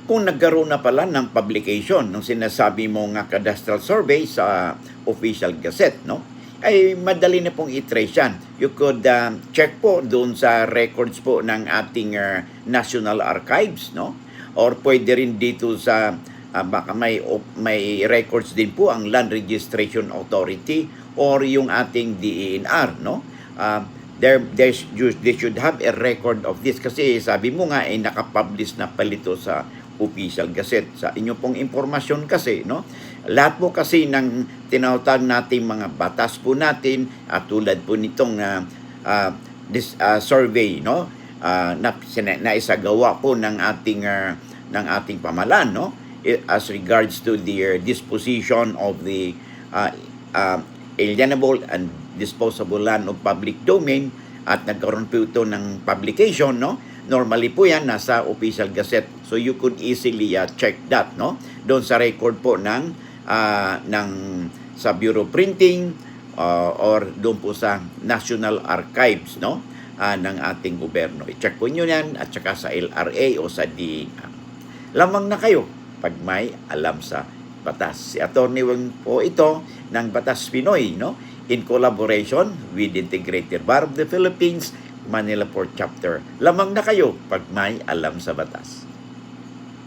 kung nagkaroon na pala ng publication ng sinasabi mo nga cadastral survey sa official gazette, no? Ay madali na pong i-trace yan. You could check po doon sa records po ng ating National Archives, no? Or pwede rin dito sa baka may records din po ang Land Registration Authority or yung ating DENR, no? They should have a record of this kasi sabi mo nga ay nakapublish na palito sa official gazette. Sa inyo pong impormasyon kasi, no? Lahat po kasi ng tinatawag nating mga batas po natin at tulad po nitong survey, no? Na isagawa po ng ating pamahalaan, no? As regards to the disposition of the alienable and disposable land of public domain at nagkaroon po ito ng publication, no? Normally po yan nasa official gazette. So you could easily check that, no? Doon sa record po ng sa Bureau Printing or doon po sa National Archives, no? Ng ating gobyerno. I-check po nyo yan at saka sa LRA o sa DENR. Lamang na kayo pag may alam sa batas. Si Atty. Weng po ito ng Batas Pinoy, no? In collaboration with Integrated Bar of the Philippines, Manila Port Chapter. Lamang na kayo pag may alam sa batas.